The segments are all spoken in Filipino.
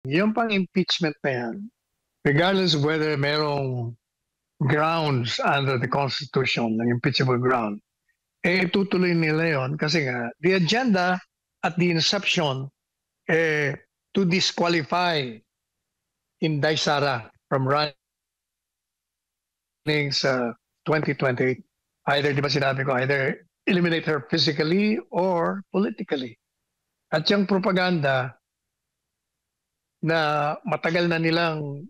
Yung pang impeachment na yan, regardless of whether merong grounds under the Constitution, ng impeachable ground, tutuloy nila yon kasi nga, the agenda at the inception, to disqualify Inday Sara from running sa 2028. Either, di ba sinabi ko, either eliminate her physically or politically. At yung propaganda na matagal na nilang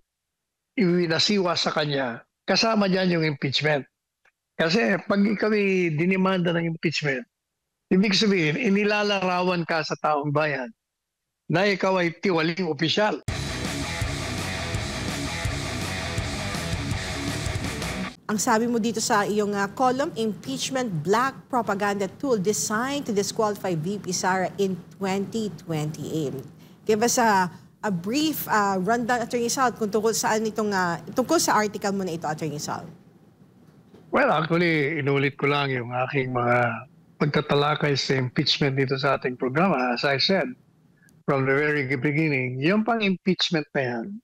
iwinasiwa sa kanya, kasama dyan yung impeachment. Kasi pag ikaw dinimanda ng impeachment, ibig sabihin, inilalarawan ka sa taong bayan na ikaw ay tiwaling opisyal. Ang sabi mo dito sa iyong column, impeachment black propaganda tool designed to disqualify VP Sara in 2028. Give us a brief rundown, Attorney Sal, kung tungkol saan tungkol sa article mo na ito, Attorney Sal. Well, actually, inulit ko lang yung aking mga pagtatalakay sa impeachment dito sa ating programa. As I said, from the very beginning, yung pang impeachment na yan,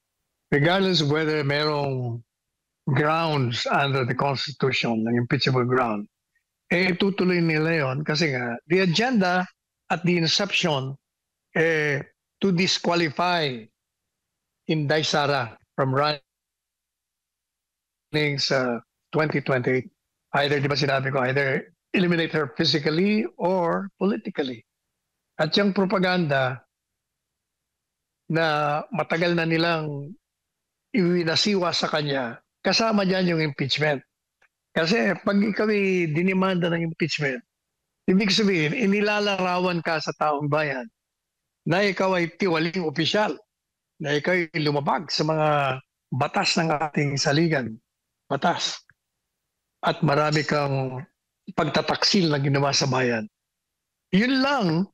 regardless of whether merong grounds under the Constitution, ng impeachable ground, tutuloy nila yon kasi nga, the agenda at the inception, to disqualify Inday Sara from running sa 2028. Either, di ba sinabi ko, either eliminate her physically or politically. At yung propaganda na matagal na nilang iwinasiwa sa kanya, kasama dyan yung impeachment. Kasi pag ikaw dinimanda ng impeachment, ibig sabihin, inilalarawan ka sa taong bayan na ikaw ay tiwaling opisyal, na ikaw ay lumabag sa mga batas ng ating saligan, batas. At marami kang pagtataksil na ginawa sa bayan. Yun lang,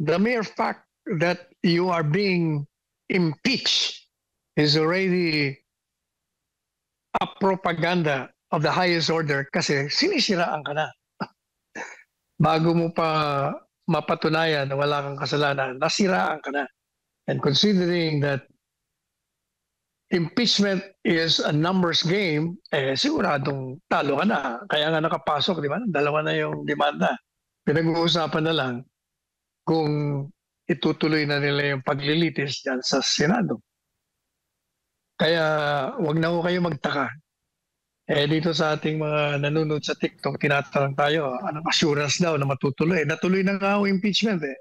the mere fact that you are being impeached is already a propaganda of the highest order kasi sinisiraan ka na. Bago mo pa mapatunayan na wala kang kasalanan, nasiraan ka na. And considering that impeachment is a numbers game, siguradong talo ka na. Kaya nga nakapasok, di ba? Dalawa na yung demanda. Pinag-uusapan na lang kung itutuloy na nila yung paglilitis dyan sa Senado. Kaya wag na ho kayo magtaka. Dito sa ating mga nanonood sa TikTok, tinatanong tayo, anong assurance daw na matutuloy? Natuloy na nga ho impeachment eh.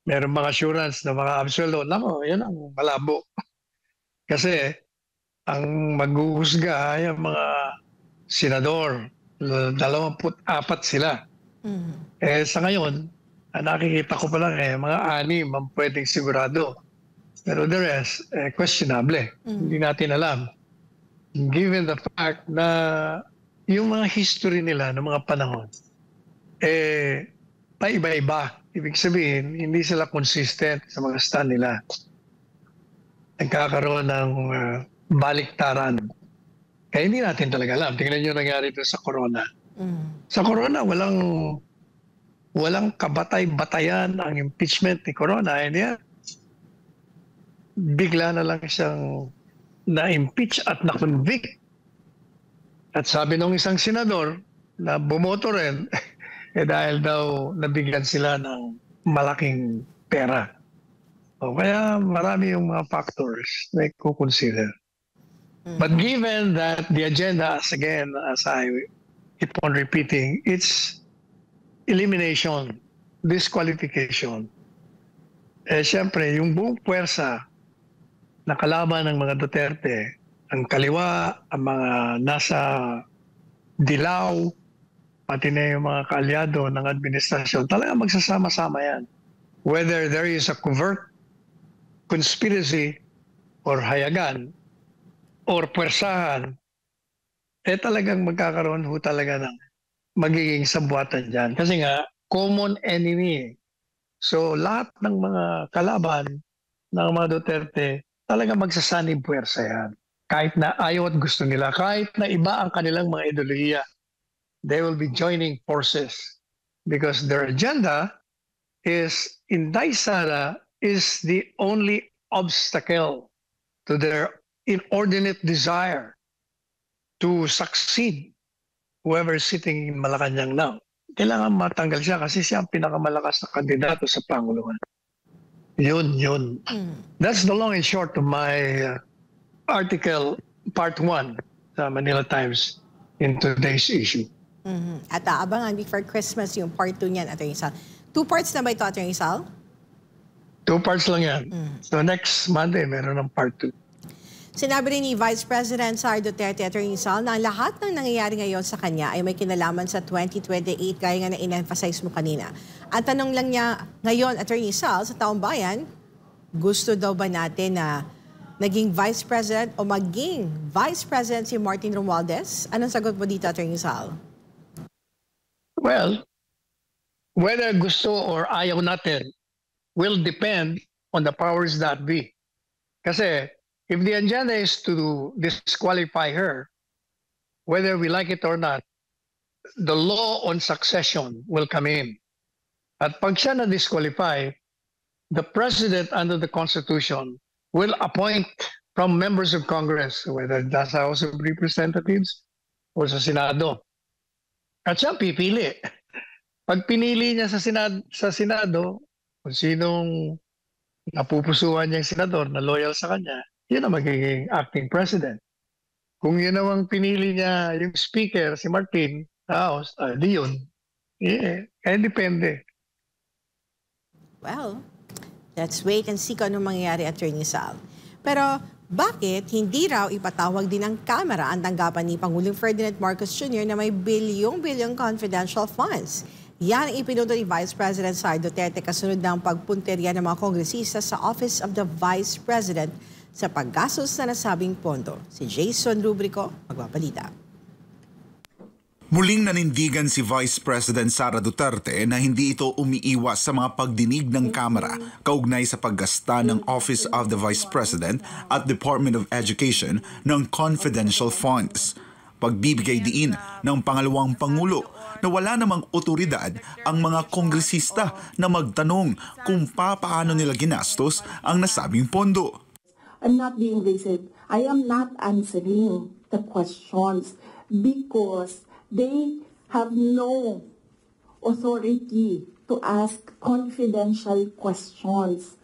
Meron mga assurance na mga absolute. Nako, yan ang malabo. Kasi ang maghuhusga ay ang mga senador, 24 sila. Sa ngayon, nakikita ko pa lang mga 6 ang pwedeng sigurado. Pero the rest, questionable. Hindi natin alam. Given the fact na yung mga history nila ng mga panahon, paiba-iba. Ibig sabihin, hindi sila consistent sa mga stand nila. Nagkakaroon ng baliktaran. Kaya hindi natin talaga alam. Tingnan nyo nangyari ito sa corona. Sa corona, walang kabatay-batayan ang impeachment ni corona. And bigla na lang siyang na-impeach at na-convict. At sabi ng isang senador na bumoto rin, dahil daw nabigyan sila ng malaking pera. Kaya marami yung mga factors na i-consider. But given that the agenda, as I keep on repeating, it's elimination, disqualification. Siyempre, yung buong puwersa na kalaban ng mga Duterte, ang kaliwa, ang mga nasa dilaw, pati na yung mga kaalyado ng administrasyon, talaga magsasama-sama yan. Whether there is a covert conspiracy or hayagan or puwersahan, talagang magkakaroon ho talaga ng magiging sabuatan dyan. Kasi nga, common enemy. So lahat ng mga kalaban ng mga Duterte, talaga magsasanib puwersa yan. Kahit na ayaw at gusto nila, kahit na iba ang kanilang mga ideolohiya, they will be joining forces. Because their agenda is, Inday Sara is the only obstacle to their inordinate desire to succeed whoever is sitting in Malacanang now. Kailangan matanggal siya kasi siya ang pinakamalakas na kandidato sa Panguluhan. Yun. That's the long and short of my article, part 1 sa Manila Times in today's issue. At abangan before Christmas yung part 2 niyan, Atty. Sal. 2 parts na ba ito, Atty. Sal? 2 parts lang yan. So next Monday, meron ng part 2. Sinabi rin ni Vice President Sara Duterte, Atty. Sal, na lahat ng nangyayari ngayon sa kanya ay may kinalaman sa 2028, gaya nga na in-emphasize mo kanina. At tanong lang niya ngayon, Atty. Sal, sa taong bayan, gusto daw ba natin na naging Vice President o maging Vice President si Martin Romualdez? Anong sagot mo dito, Atty. Sal? Well, whether gusto or ayaw natin will depend on the powers that be. Kasi if the agenda is to disqualify her, whether we like it or not, the law on succession will come in. At pag siya na-disqualify, the President under the Constitution will appoint from members of Congress, whether that's the House of Representatives or sa Senado. At siya pipili. Pag pinili niya sa Senado, kung sinong napupusuan niyang senador na loyal sa kanya, yun ang magiging acting president. Kung yun namang pinili niya yung speaker, si Martin, sa House, di yun. Kaya depende. Well, let's wait and see kung ano mangyayari, Atty. Sal. Pero bakit hindi raw ipatawag din ng Kamara ang tanggapan ni Pangulong Ferdinand Marcos Jr. na may bilyong-bilyong confidential funds? Yan ang ipinuto ni Vice President Sara Duterte kasunod ng pagpunterya ng mga kongresista sa Office of the Vice President sa paggastos na nasabing pondo. Si Jason Rubrico, magbabalita. Muling nanindigan si Vice President Sara Duterte na hindi ito umiiwas sa mga pagdinig ng Kamara kaugnay sa paggasta ng Office of the Vice President at Department of Education ng confidential funds. Pagbibigay diin ng pangalawang Pangulo na wala namang otoridad ang mga kongresista na magtanong kung paano nila ginastos ang nasabing pondo. I'm not being evasive. I am not answering the questions because they have no authority to ask confidential questions.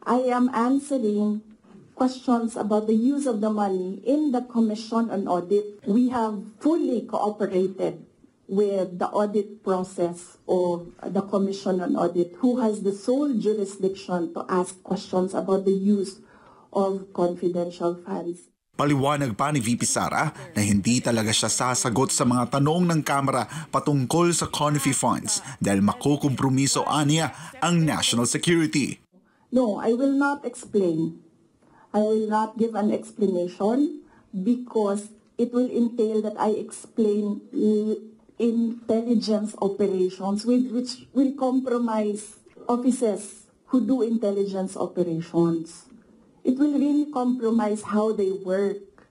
I am answering questions about the use of the money in the Commission on Audit. We have fully cooperated with the audit process of the Commission on Audit, who has the sole jurisdiction to ask questions about the use of confidential funds. Paliwanag pa ni VP Sara na hindi talaga siya sasagot sa mga tanong ng Kamara patungkol sa CONFI funds dahil makukompromiso aniya ang national security. No, I will not explain. I will not give an explanation because it will entail that I explain intelligence operations which will compromise officers who do intelligence operations. It will really compromise how they work.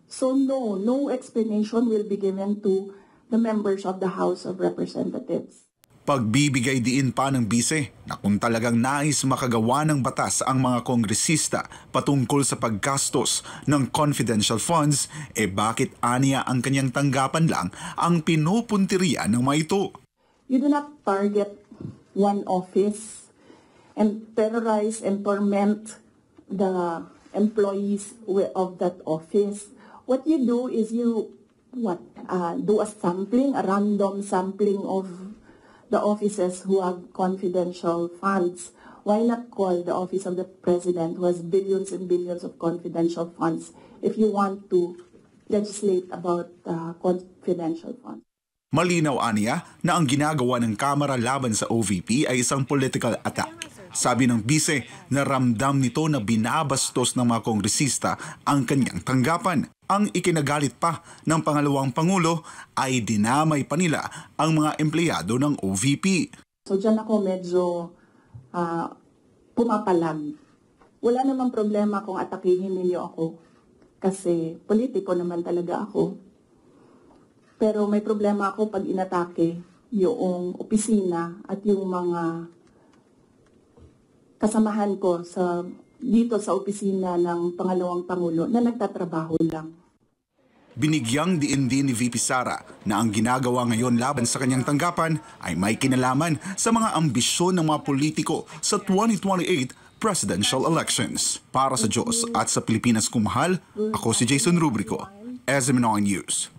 So no explanation will be given to the members of the House of Representatives. Pagbibigay diin pa ng bise na kung talagang nais makagawa ng batas ang mga kongresista patungkol sa paggastos ng confidential funds, bakit aniya ang kanyang tanggapan lang ang pinupuntirya ng mga ito? You do not target one office and terrorize and torment the employees of that office. What you do is you do a sampling, a random sampling of the offices who have confidential funds. Why not call the office of the president who has billions and billions of confidential funds if you want to legislate about confidential funds? Malinaw aniya na ang ginagawa ng Kamara laban sa OVP ay isang political attack. Sabi ng bise na ramdam nito na binabastos ng mga kongresista ang kanyang tanggapan. Ang ikinagalit pa ng pangalawang Pangulo ay dinamay pa nila ang mga empleyado ng OVP. So dyan ako medyo pumapalag. Wala namang problema kung atakihin ninyo ako kasi politiko naman talaga ako. Pero may problema ako pag inatake yung opisina at yung mga kasamahan ko sa dito sa opisina ng pangalawang Pangulo na nagtatrabaho lang. Binigyang diin din ni VP Sara na ang ginagawa ngayon laban sa kanyang tanggapan ay may kinalaman sa mga ambisyon ng mga politiko sa 2028 presidential elections. Para sa Diyos at sa Pilipinas kung mahal, ako si Jason Rubrico, SMNI News.